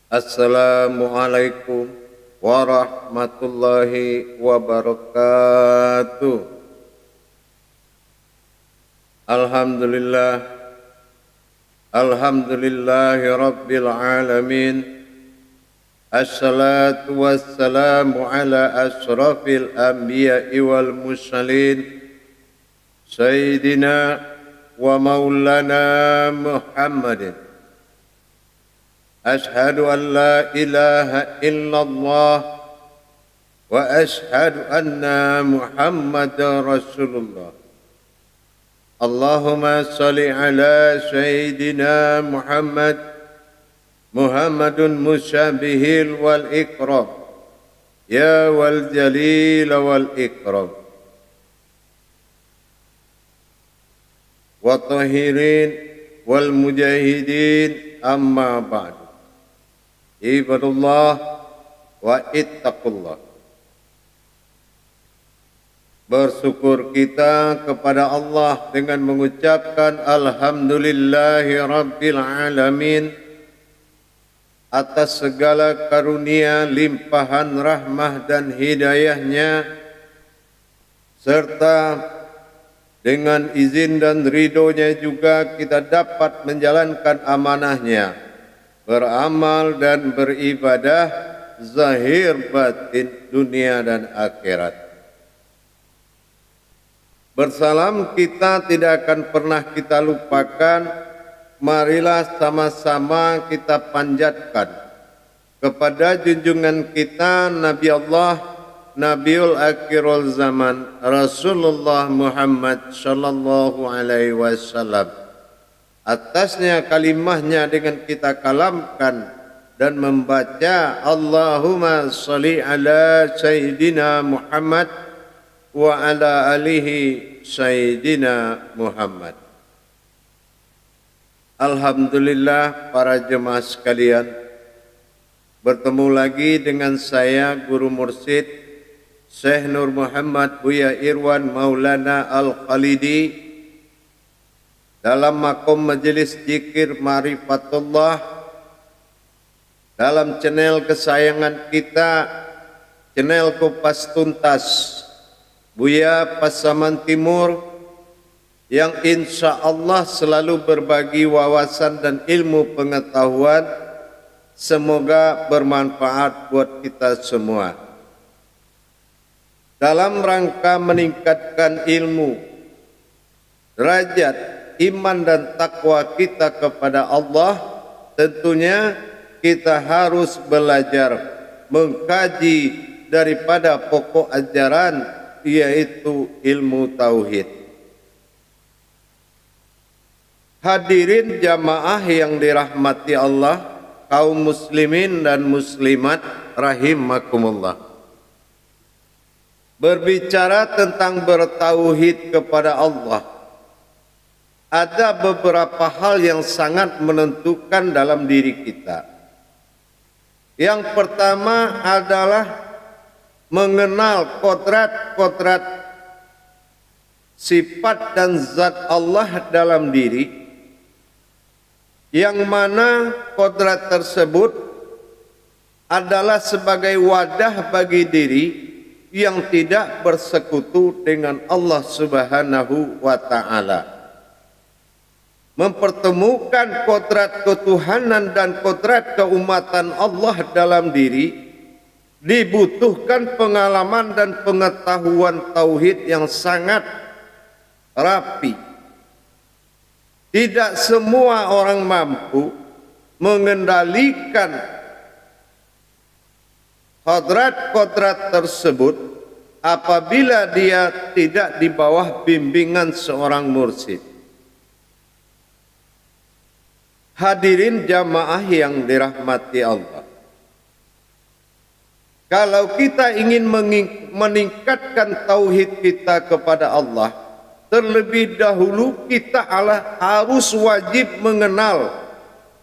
Assalamualaikum warahmatullahi wabarakatuh. Alhamdulillah, alhamdulillahi rabbil alamin. Assalatu wassalamu ala ashrafil anbiya'i wal mursalin, Sayyidina wa maulana Muhammadin. Ashhadu an la ilaha illallah wa ashhadu anna Muhammadar Rasulullah. Allahumma salli ala Sayyidina Muhammad, Muhammadun musyabihil wal ikram, ya wal jalil wal ikram. Wa tahirin wal mujahidin, amma ba'du. Ibadullah wa ittaqullah. Bersyukur kita kepada Allah dengan mengucapkan Alhamdulillahi Rabbil Alamin atas segala karunia, limpahan rahmah dan hidayahnya, serta dengan izin dan ridhonya juga kita dapat menjalankan amanahnya, beramal dan beribadah zahir batin dunia dan akhirat. Bersalam kita tidak akan pernah kita lupakan. Marilah sama-sama kita panjatkan kepada junjungan kita Nabi Allah, Nabiul Akhirul Zaman, Rasulullah Muhammad sallallahu alaihi wasallam. Atasnya kalimahnya dengan kita kalamkan dan membaca Allahumma salli ala Sayyidina Muhammad wa ala alihi Sayyidina Muhammad. Alhamdulillah para jemaah sekalian, bertemu lagi dengan saya Guru Mursyid Syekh Nur Muhammad Buya Irwan Maulana Al-Khalidi dalam makom majelis zikir Ma'rifatullah dalam channel kesayangan kita, channel Kupas Tuntas Buya Pasaman Timur, yang insya Allah selalu berbagi wawasan dan ilmu pengetahuan. Semoga bermanfaat buat kita semua. Dalam rangka meningkatkan ilmu, derajat, iman dan takwa kita kepada Allah, tentunya kita harus belajar mengkaji daripada pokok ajaran, yaitu ilmu tauhid. Hadirin jamaah yang dirahmati Allah, kaum muslimin dan muslimat rahimakumullah. Berbicara tentang bertauhid kepada Allah, ada beberapa hal yang sangat menentukan dalam diri kita. Yang pertama adalah mengenal kodrat-kodrat sifat dan zat Allah dalam diri, yang mana kodrat tersebut adalah sebagai wadah bagi diri yang tidak bersekutu dengan Allah Subhanahu wa ta'ala. Mempertemukan kodrat ketuhanan dan kodrat keumatan Allah dalam diri dibutuhkan pengalaman dan pengetahuan tauhid yang sangat rapi. Tidak semua orang mampu mengendalikan kodrat-kodrat tersebut apabila dia tidak di bawah bimbingan seorang mursyid. Hadirin jamaah yang dirahmati Allah, kalau kita ingin meningkatkan tauhid kita kepada Allah, terlebih dahulu kita harus wajib mengenal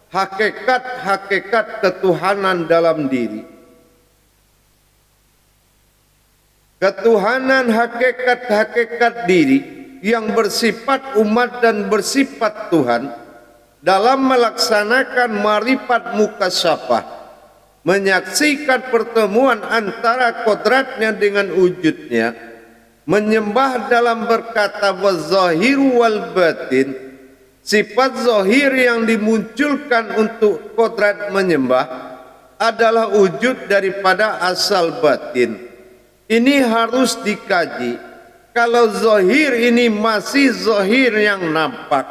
hakikat-hakikat ketuhanan dalam diri. Ketuhanan hakikat-hakikat diri yang bersifat umat dan bersifat Tuhan dalam melaksanakan marifat mukasyafah, menyaksikan pertemuan antara kodratnya dengan wujudnya, menyembah dalam berkata waz-zahiru wal batin, sifat zahir yang dimunculkan untuk kodrat menyembah adalah wujud daripada asal batin. Ini harus dikaji. Kalau zahir ini masih zahir yang nampak,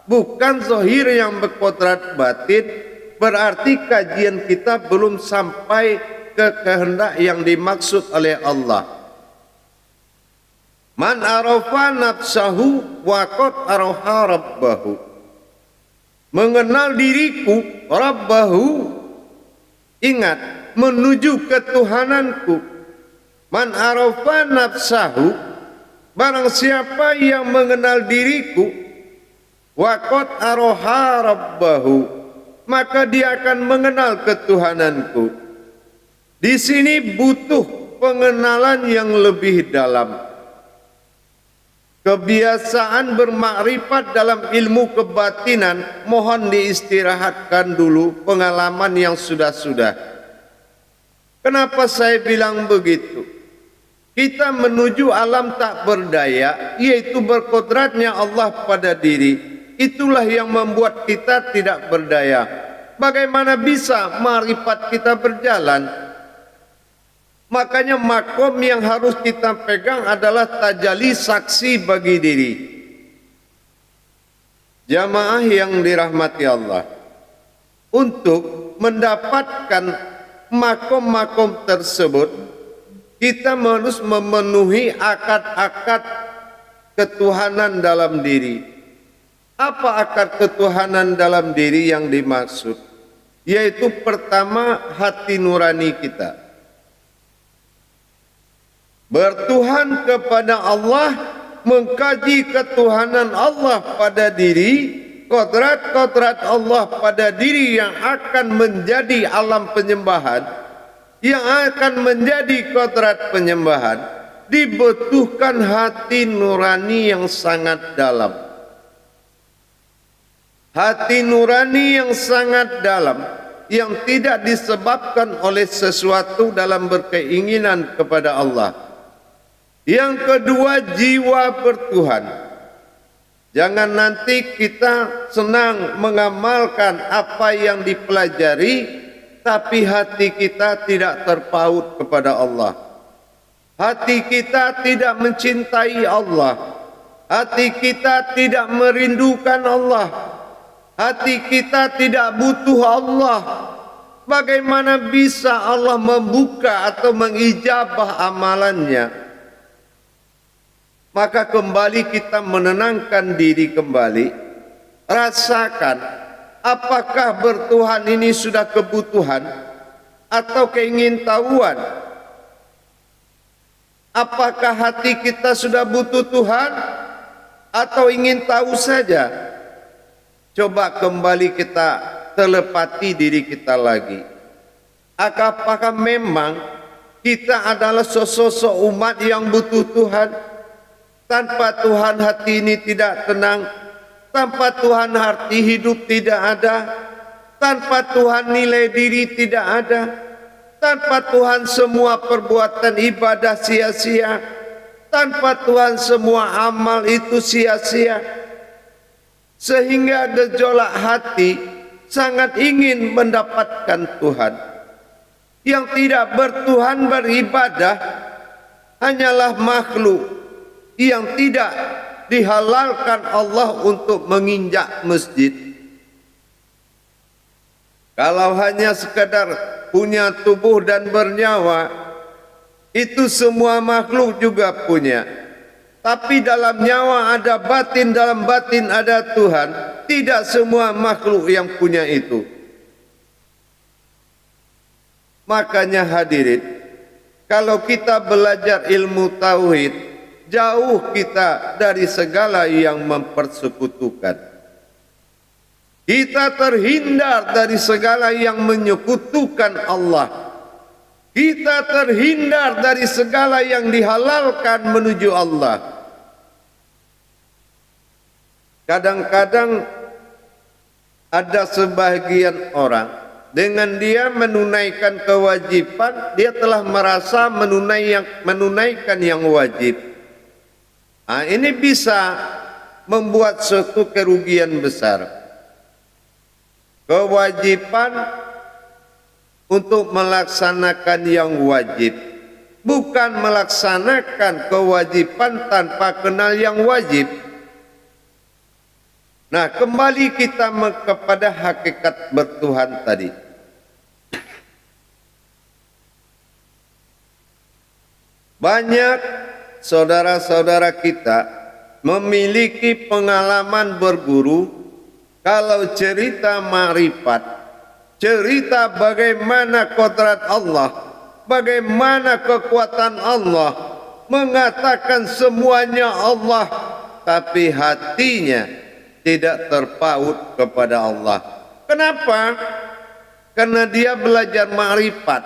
bukan zahir yang berkodrat batin, berarti kajian kita belum sampai ke kehendak yang dimaksud oleh Allah. Man arafa nafsahu wa qad arafa rabbahu. Mengenal diriku, rabbahu, ingat, menuju ketuhananku. Man arafa nafsahu, barang siapa yang mengenal diriku, wa qad arafa rabbahu, maka dia akan mengenal ketuhananku. Di sini butuh pengenalan yang lebih dalam. Kebiasaan bermakrifat dalam ilmu kebatinan mohon diistirahatkan dulu pengalaman yang sudah-sudah. Kenapa saya bilang begitu? Kita menuju alam tak berdaya, yaitu berkodratnya Allah pada diri. Itulah yang membuat kita tidak berdaya. Bagaimana bisa makrifat kita berjalan? Makanya makom yang harus kita pegang adalah tajalli saksi bagi diri. Jamaah yang dirahmati Allah, untuk mendapatkan makom-makom tersebut, kita harus memenuhi akad-akad ketuhanan dalam diri. Apa akad ketuhanan dalam diri yang dimaksud? Yaitu pertama, hati nurani kita. Bertuhan kepada Allah, mengkaji ketuhanan Allah pada diri, kodrat-kodrat Allah pada diri yang akan menjadi alam penyembahan, yang akan menjadi kodrat penyembahan, dibutuhkan hati nurani yang sangat dalam. Hati nurani yang sangat dalam, yang tidak disebabkan oleh sesuatu dalam berkeinginan kepada Allah. Yang kedua, jiwa bertuhan. Jangan nanti kita senang mengamalkan apa yang dipelajari, tapi hati kita tidak terpaut kepada Allah. Hati kita tidak mencintai Allah. Hati kita tidak merindukan Allah. Hati kita tidak butuh Allah. Bagaimana bisa Allah membuka atau mengijabah amalannya? Maka kembali kita menenangkan diri kembali. Rasakan, apakah bertuhan ini sudah kebutuhan atau keingintahuan? Apakah hati kita sudah butuh Tuhan atau ingin tahu saja? Coba kembali kita telepati diri kita lagi. Apakah memang kita adalah sosok umat yang butuh Tuhan? Tanpa Tuhan hati ini tidak tenang. Tanpa Tuhan hati hidup tidak ada. Tanpa Tuhan nilai diri tidak ada. Tanpa Tuhan semua perbuatan ibadah sia-sia. Tanpa Tuhan semua amal itu sia-sia. Sehingga gejolak hati sangat ingin mendapatkan Tuhan. Yang tidak bertuhan beribadah hanyalah makhluk yang tidak dihalalkan Allah untuk menginjak masjid. Kalau hanya sekadar punya tubuh dan bernyawa, itu semua makhluk juga punya. Tapi dalam nyawa ada batin, dalam batin ada Tuhan. Tidak semua makhluk yang punya itu. Makanya hadirin, kalau kita belajar ilmu tauhid, jauh kita dari segala yang mempersekutukan. Kita terhindar dari segala yang menyekutukan Allah. Kita terhindar dari segala yang dihalalkan menuju Allah. Kadang-kadang ada sebagian orang Dengan dia menunaikan kewajiban, dia telah merasa menunaikan yang wajib. Ini bisa membuat suatu kerugian besar. Kewajiban untuk melaksanakan yang wajib, bukan melaksanakan kewajiban tanpa kenal yang wajib. Nah, kembali kita kepada hakikat bertuhan tadi. Banyak saudara-saudara kita memiliki pengalaman berguru. Kalau cerita ma'rifat, cerita bagaimana kodrat Allah, bagaimana kekuatan Allah, mengatakan semuanya Allah, tapi hatinya tidak terpaut kepada Allah. Kenapa? Karena dia belajar ma'rifat.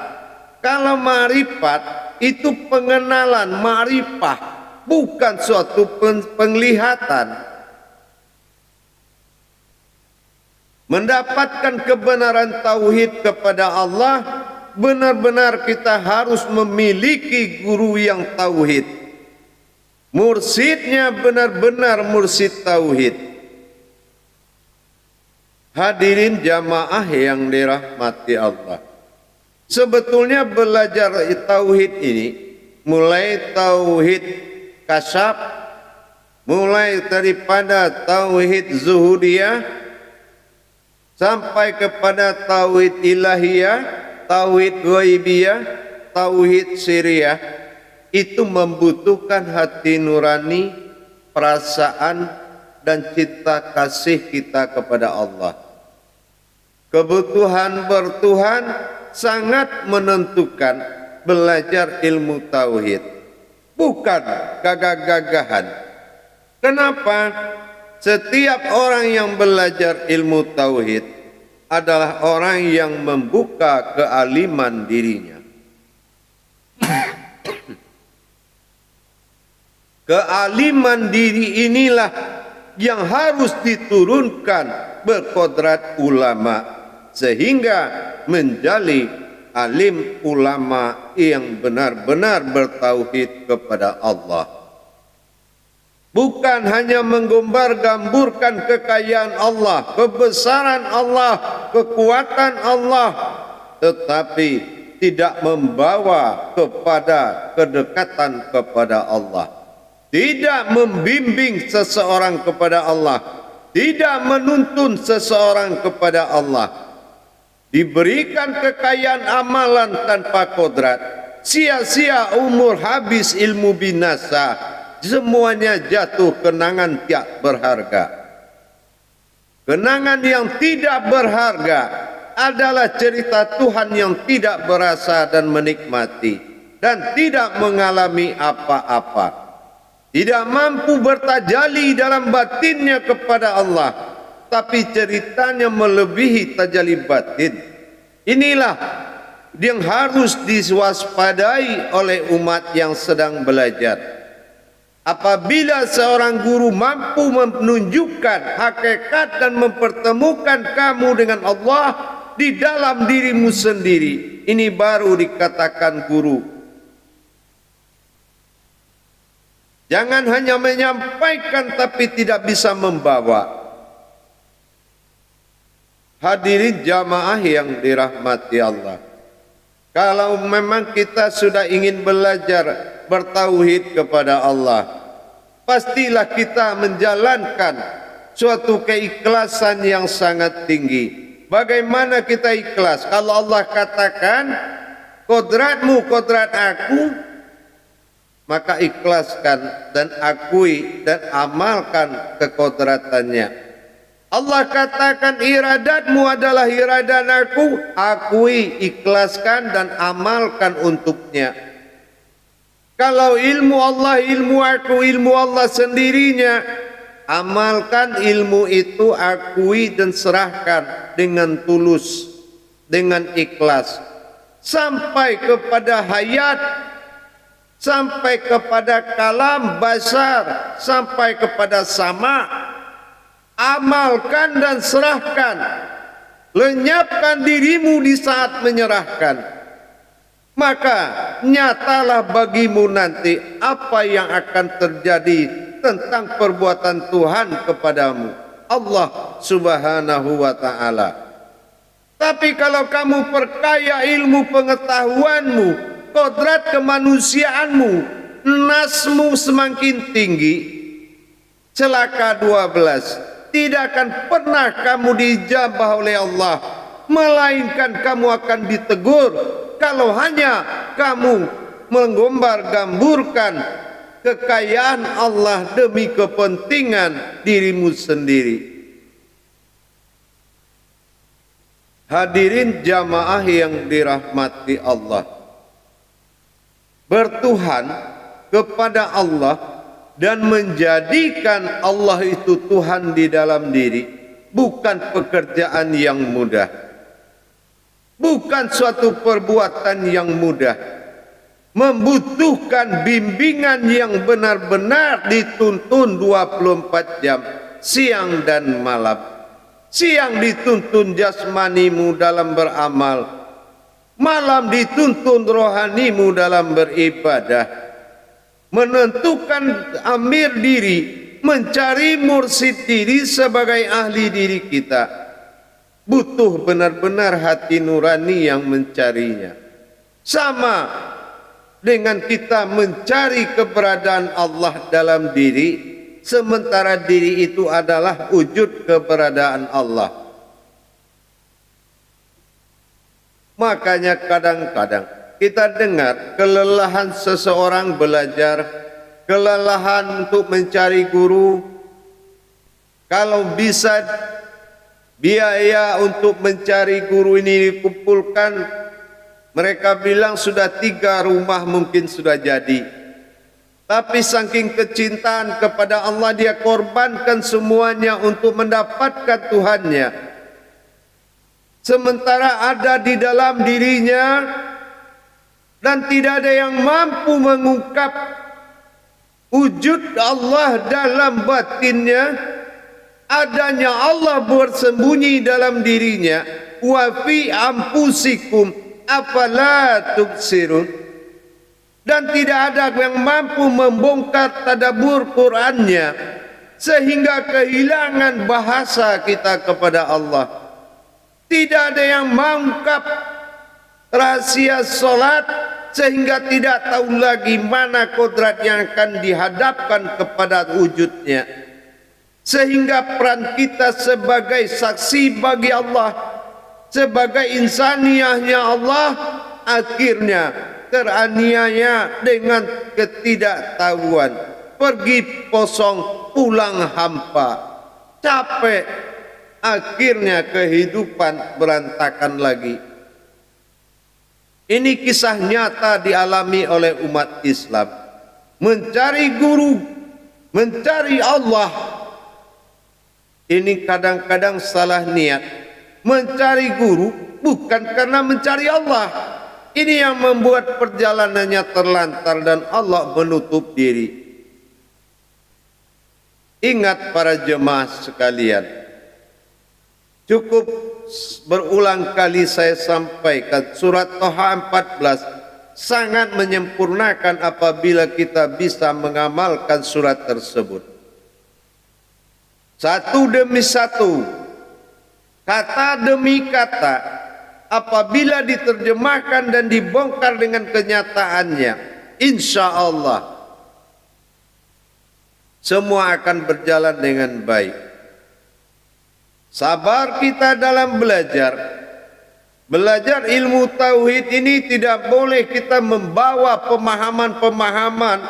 Kalau ma'rifat itu pengenalan, ma'rifah, bukan suatu penglihatan. Mendapatkan kebenaran tauhid kepada Allah, benar-benar kita harus memiliki guru yang tauhid. Mursidnya benar-benar mursid tauhid. Hadirin jamaah yang dirahmati Allah. Sebetulnya belajar tauhid ini, mulai tauhid kasyaf, mulai daripada tauhid zuhudiyah, sampai kepada tauhid ilahiyah, tauhid ghaibiyah, tauhid siriyah, itu membutuhkan hati nurani, perasaan dan cinta kasih kita kepada Allah. Kebutuhan bertuhan sangat menentukan belajar ilmu tauhid, bukan gagah-gagahan. Kenapa? Setiap orang yang belajar ilmu tauhid adalah orang yang membuka kealiman dirinya. Kealiman diri inilah yang harus diturunkan berkodrat ulama, sehingga menjadi alim ulama yang benar-benar bertauhid kepada Allah. Bukan hanya menggambar-gamburkan kekayaan Allah, kebesaran Allah, kekuatan Allah, tetapi tidak membawa kepada kedekatan kepada Allah. Tidak membimbing seseorang kepada Allah, tidak menuntun seseorang kepada Allah. Diberikan kekayaan amalan tanpa kodrat, sia-sia umur, habis ilmu binasa, semuanya jatuh kenangan tiada berharga. Kenangan yang tidak berharga adalah cerita Tuhan yang tidak berasa dan menikmati, dan tidak mengalami apa-apa. Tidak mampu bertajali dalam batinnya kepada Allah, tapi ceritanya melebihi tajali batin. Inilah yang harus diwaspadai oleh umat yang sedang belajar. Apabila seorang guru mampu menunjukkan hakikat dan mempertemukan kamu dengan Allah di dalam dirimu sendiri, ini baru dikatakan guru. Jangan hanya menyampaikan tapi tidak bisa membawa. Hadirin jamaah yang dirahmati Allah, kalau memang kita sudah ingin belajar bertauhid kepada Allah, pastilah kita menjalankan suatu keikhlasan yang sangat tinggi. Bagaimana kita ikhlas? Kalau Allah katakan kodratmu kodrat aku, maka ikhlaskan dan akui dan amalkan kekodratannya. Allah katakan iradatmu adalah iradat aku, akui, ikhlaskan dan amalkan untuknya. Kalau ilmu Allah, ilmu aku, ilmu Allah sendirinya, amalkan ilmu itu, akui dan serahkan dengan tulus, dengan ikhlas, sampai kepada hayat, sampai kepada kalam basar, sampai kepada sama. Amalkan dan serahkan. lenyapkan dirimu di saat menyerahkan, maka nyatalah bagimu nanti apa yang akan terjadi tentang perbuatan Tuhan kepadamu, Allah Subhanahu wa ta'ala. Tapi kalau kamu perkaya ilmu pengetahuanmu, kodrat kemanusiaanmu, nasmu semakin tinggi, celaka 12, tidak akan pernah kamu dijabah oleh Allah, melainkan kamu akan ditegur kalau hanya kamu menggombar-gamburkan kekayaan Allah demi kepentingan dirimu sendiri. Hadirin jamaah yang dirahmati Allah, bertuhan kepada Allah dan menjadikan Allah itu Tuhan di dalam diri bukan pekerjaan yang mudah, bukan suatu perbuatan yang mudah, membutuhkan bimbingan yang benar-benar dituntun 24 jam siang dan malam. Siang dituntun jasmanimu dalam beramal, malam dituntun rohanimu dalam beribadah, menentukan amir diri, mencari mursid diri sebagai ahli diri kita. Butuh benar-benar hati nurani yang mencarinya. Sama dengan kita mencari keberadaan Allah dalam diri, sementara diri itu adalah wujud keberadaan Allah. Makanya kadang-kadang kita dengar kelelahan seseorang belajar, kelelahan untuk mencari guru. Kalau bisa biaya untuk mencari guru ini dikumpulkan, mereka bilang sudah 3 rumah mungkin sudah jadi. Tapi saking kecintaan kepada Allah, dia korbankan semuanya untuk mendapatkan Tuhannya. Sementara ada di dalam dirinya dan tidak ada yang mampu mengungkap wujud Allah dalam batinnya. Adanya Allah bersembunyi dalam dirinya. Wa fi anfusikum afala tubsirun. Dan tidak ada yang mampu membongkar tadabbur Qur'annya sehingga kehilangan bahasa kita kepada Allah. Tidak ada yang mengungkap rahasia solat sehingga tidak tahu lagi mana kodrat yang akan dihadapkan kepada wujudnya. Sehingga peran kita sebagai saksi bagi Allah, sebagai insaniyahnya Allah, akhirnya teraniaya dengan ketidaktahuan, pergi kosong pulang hampa, capek, akhirnya kehidupan berantakan lagi. Ini kisah nyata dialami oleh umat Islam. Mencari guru, mencari Allah, ini kadang-kadang salah niat. Mencari guru bukan karena mencari Allah. Ini yang membuat perjalanannya terlantar dan Allah menutup diri. Ingat para jemaah sekalian, cukup berulang kali saya sampaikan, surat Toha 14 sangat menyempurnakan apabila kita bisa mengamalkan surat tersebut. Satu demi satu, kata demi kata, apabila diterjemahkan dan dibongkar dengan kenyataannya, insya Allah semua akan berjalan dengan baik. Sabar kita dalam belajar. Belajar ilmu tauhid ini tidak boleh kita membawa pemahaman-pemahaman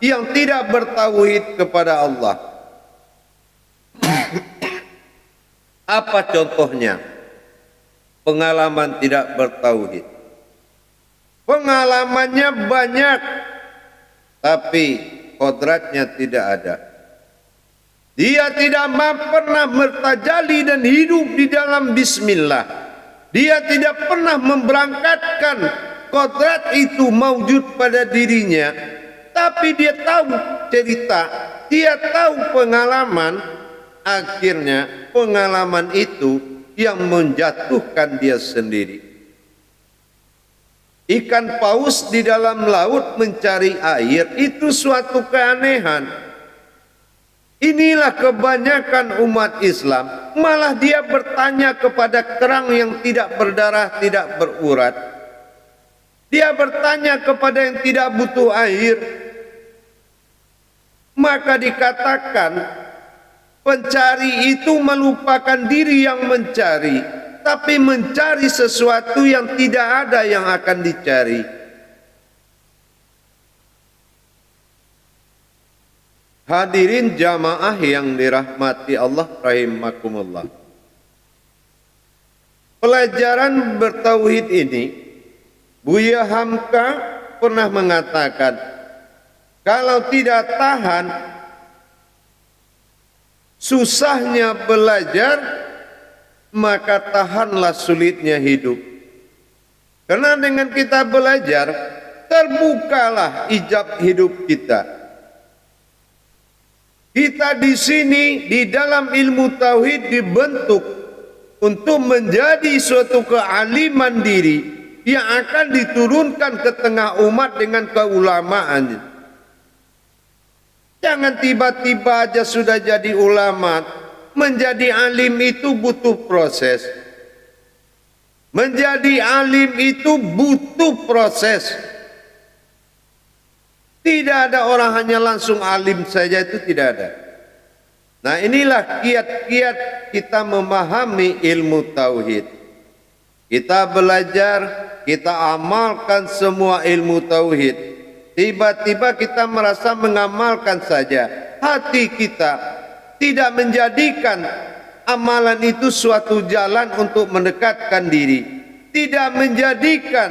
yang tidak bertauhid kepada Allah. Apa contohnya? Pengalaman tidak bertauhid. Pengalamannya banyak, tapi kodratnya tidak ada. Dia tidak pernah bertajali dan hidup di dalam bismillah. Dia tidak pernah memberangkatkan kodrat itu mawjud pada dirinya. Tapi dia tahu cerita, dia tahu pengalaman. Akhirnya pengalaman itu yang menjatuhkan dia sendiri. Ikan paus di dalam laut mencari air itu suatu keanehan. Inilah kebanyakan umat Islam, malah dia bertanya kepada kerang yang tidak berdarah, tidak berurat. Dia bertanya kepada yang tidak butuh air. Maka dikatakan pencari itu melupakan diri yang mencari, tapi mencari sesuatu yang tidak ada yang akan dicari. Hadirin jamaah yang dirahmati Allah rahimakumullah. Pelajaran bertauhid ini, Buya Hamka pernah mengatakan, kalau tidak tahan susahnya belajar, maka tahanlah sulitnya hidup. Karena dengan kita belajar, terbukalah ijab hidup kita. Kita di sini di dalam ilmu tauhid dibentuk untuk menjadi suatu kealiman diri yang akan diturunkan ke tengah umat dengan keulamaan. Jangan tiba-tiba aja sudah jadi ulama. Menjadi alim itu butuh proses. Menjadi alim itu butuh proses. Tidak ada orang hanya langsung alim saja, itu tidak ada. Nah, inilah kiat-kiat kita memahami ilmu tauhid. Kita belajar, kita amalkan semua ilmu tauhid. Tiba-tiba kita merasa mengamalkan saja. Hati kita tidak menjadikan amalan itu suatu jalan untuk mendekatkan diri. Tidak menjadikan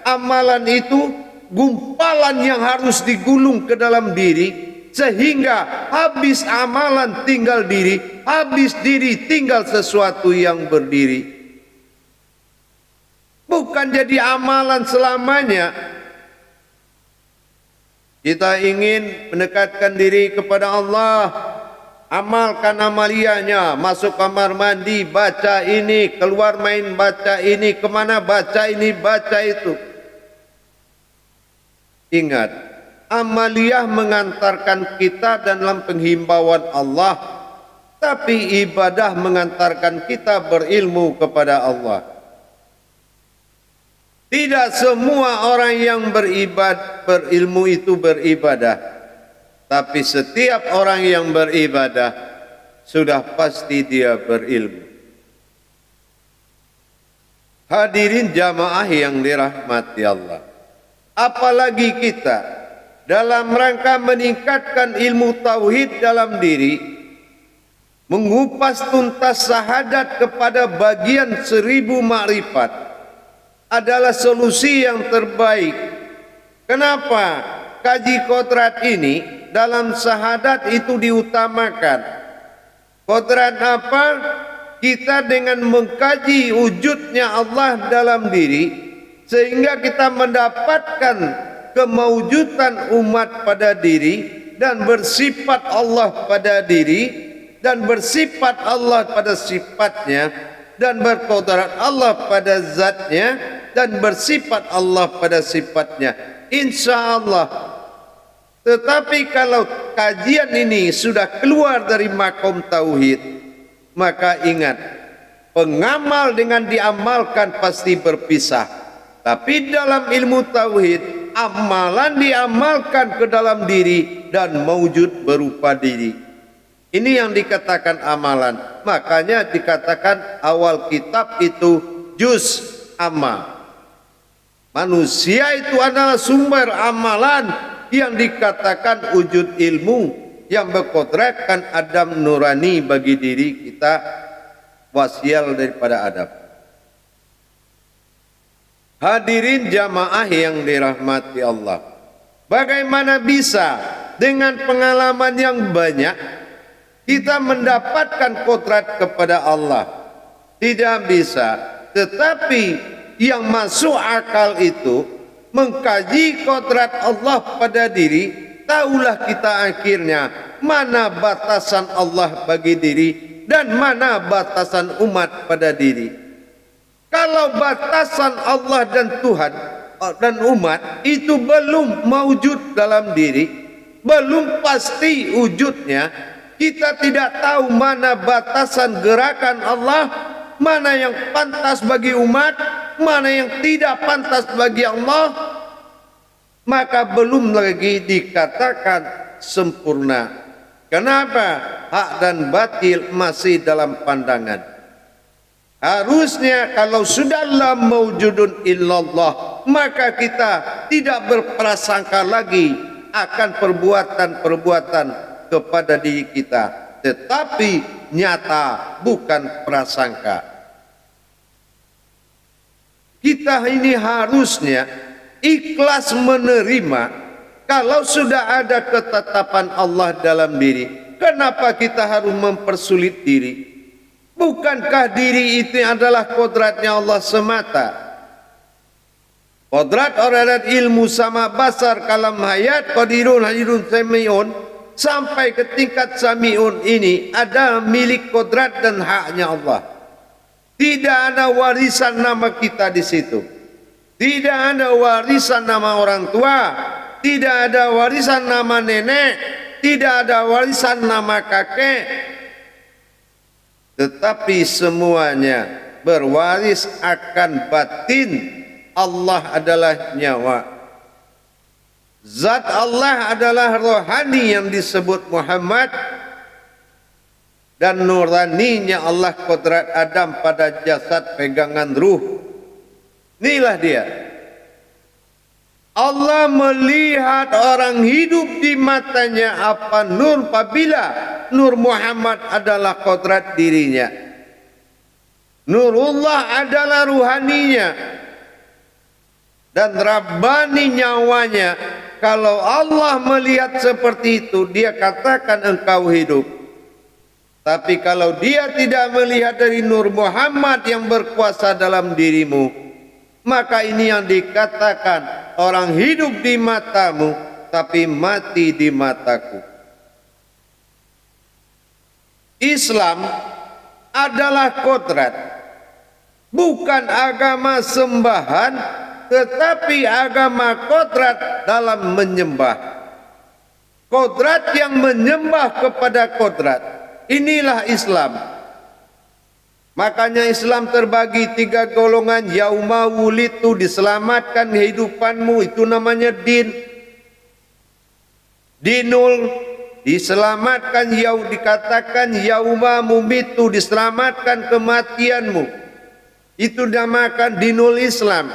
amalan itu gumpalan yang harus digulung ke dalam diri, sehingga habis amalan tinggal diri, habis diri tinggal sesuatu yang berdiri. Bukan jadi amalan selamanya. Kita ingin mendekatkan diri kepada Allah, amalkan amaliyahnya, masuk kamar mandi, baca ini, keluar main, baca ini, kemana baca ini, baca itu. Ingat, amaliyah mengantarkan kita dalam penghimbauan Allah, tapi ibadah mengantarkan kita berilmu kepada Allah. Tidak semua orang yang berilmu itu beribadah, tapi setiap orang yang beribadah sudah pasti dia berilmu. Hadirin jamaah yang dirahmati Allah, apalagi kita dalam rangka meningkatkan ilmu tauhid dalam diri, mengupas tuntas syahadat kepada bagian 1000 makrifat adalah solusi yang terbaik. Kenapa kaji kodrat ini dalam syahadat itu diutamakan? Kodrat apa? Kita dengan mengkaji wujudnya Allah dalam diri, sehingga kita mendapatkan kemaujudan umat pada diri, dan bersifat Allah pada diri, dan bersifat Allah pada sifatnya, dan berkodrat Allah pada zatnya, dan bersifat Allah pada sifatnya, insya Allah. Tetapi kalau kajian ini sudah keluar dari makom tauhid, maka ingat, pengamal dengan diamalkan pasti berpisah. Tapi dalam ilmu tauhid, amalan diamalkan ke dalam diri dan mewujud berupa diri. Ini yang dikatakan amalan. Makanya dikatakan awal kitab itu juz amal. Manusia itu adalah sumber amalan yang dikatakan wujud ilmu yang berkodratkan Adam nurani bagi diri kita, wasial daripada Adam. Hadirin jamaah yang dirahmati Allah, bagaimana bisa dengan pengalaman yang banyak kita mendapatkan kodrat kepada Allah? Tidak bisa. Tetapi yang masuk akal itu mengkaji kodrat Allah pada diri. Taulah kita akhirnya mana batasan Allah bagi diri, dan mana batasan umat pada diri. Kalau batasan Allah dan Tuhan dan umat itu belum mewujud dalam diri, belum pasti wujudnya, kita tidak tahu mana batasan gerakan Allah, mana yang pantas bagi umat, mana yang tidak pantas bagi Allah, maka belum lagi dikatakan sempurna. Kenapa? Hak dan batil masih dalam pandangan. Harusnya kalau sudahlah mawjudun illallah, maka kita tidak berprasangka lagi akan perbuatan-perbuatan kepada diri kita, tetapi nyata bukan prasangka. Kita ini harusnya ikhlas menerima kalau sudah ada ketetapan Allah dalam diri. Kenapa kita harus mempersulit diri? Bukankah diri itu adalah kodratnya Allah semata? Kodrat orang ilmu sama basar kalam hayat qadirun hadirun sami'un, sampai ke tingkat sami'un ini ada milik kodrat dan haknya Allah. Tidak ada warisan nama kita di situ. Tidak ada warisan nama orang tua, tidak ada warisan nama nenek, tidak ada warisan nama kakek. Tetapi semuanya berwaris akan batin. Allah adalah nyawa. Zat Allah adalah rohani yang disebut Muhammad, dan nuraninya Allah kodrat Adam pada jasad pegangan ruh. Inilah dia. Allah melihat orang hidup di matanya apa nur, apabila nur Muhammad adalah kodrat dirinya. Nurullah adalah ruhaninya dan Rabbani nyawanya. Kalau Allah melihat seperti itu, dia katakan engkau hidup. Tapi kalau dia tidak melihat dari nur Muhammad yang berkuasa dalam dirimu, maka ini yang dikatakan orang hidup di matamu tapi mati di mataku. Islam adalah kodrat, bukan agama sembahan, tetapi agama kodrat dalam menyembah. Kodrat yang menyembah kepada kodrat, inilah Islam. Makanya Islam terbagi 3 golongan. Yauma wulitu, diselamatkan kehidupanmu, itu namanya din. Dinul, diselamatkan. Dikatakan yauma mumitu, diselamatkan kematianmu, itu dinamakan dinul Islam.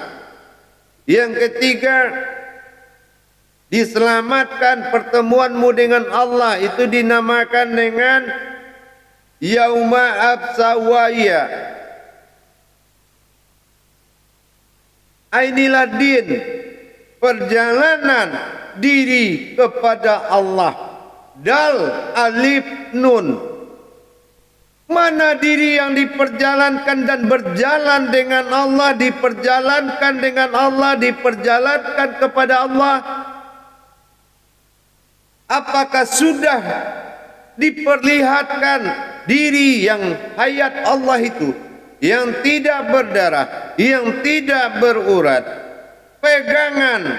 Yang ketiga, diselamatkan pertemuanmu dengan Allah, itu dinamakan dengan yauma absawaya. Inilah din, perjalanan diri kepada Allah. Dal, alif, nun. Mana diri yang diperjalankan dan berjalan dengan Allah, diperjalankan dengan Allah, diperjalankan kepada Allah? Apakah sudah diperlihatkan diri yang hayat Allah itu, yang tidak berdarah, yang tidak berurat, pegangan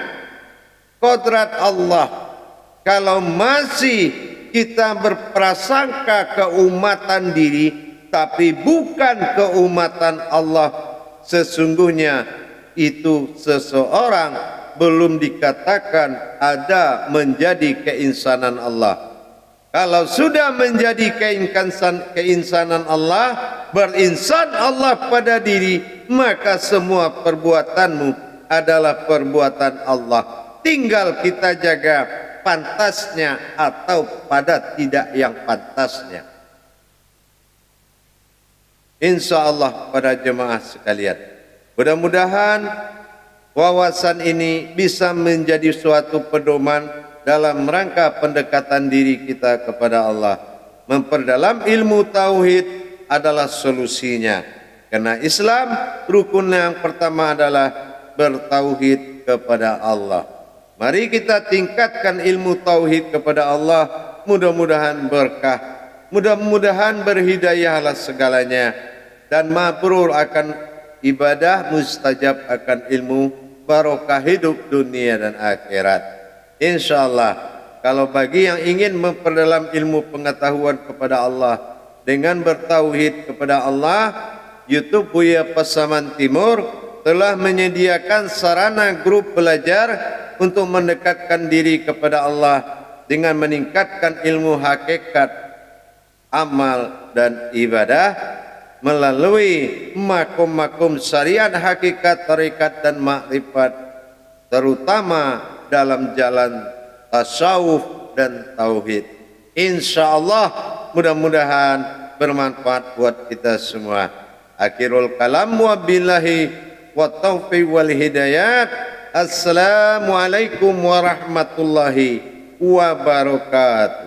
kodrat Allah? Kalau masih kita berprasangka keumatan diri tapi bukan keumatan Allah, sesungguhnya itu seseorang belum dikatakan ada menjadi keinsanan Allah. Kalau sudah menjadi keinsanan Allah, berinsan Allah pada diri, maka semua perbuatanmu adalah perbuatan Allah. Tinggal kita jaga pantasnya atau pada tidak yang pantasnya. Insya Allah pada jemaah sekalian, mudah-mudahan wawasan ini bisa menjadi suatu pedoman dalam rangka pendekatan diri kita kepada Allah. Memperdalam ilmu tauhid adalah solusinya. Karena Islam rukun yang pertama adalah bertauhid kepada Allah. Mari kita tingkatkan ilmu tauhid kepada Allah. Mudah-mudahan berkah, Mudah-mudahan berhidayahlah segalanya dan mabrur akan ibadah, mustajab akan ilmu, barokah hidup dunia dan akhirat. InsyaAllah, kalau bagi yang ingin memperdalam ilmu pengetahuan kepada Allah dengan bertauhid kepada Allah, YouTube Buya Pasaman Timur telah menyediakan sarana grup belajar untuk mendekatkan diri kepada Allah dengan meningkatkan ilmu hakikat, amal dan ibadah melalui makom-makom syariat, hakikat, tarekat dan makrifat, terutama dalam jalan tasawuf dan tauhid. InsyaAllah mudah-mudahan bermanfaat buat kita semua. Akhirul kalam wa billahi wa taufiq wal hidayat. Assalamualaikum warahmatullahi wabarakatuh.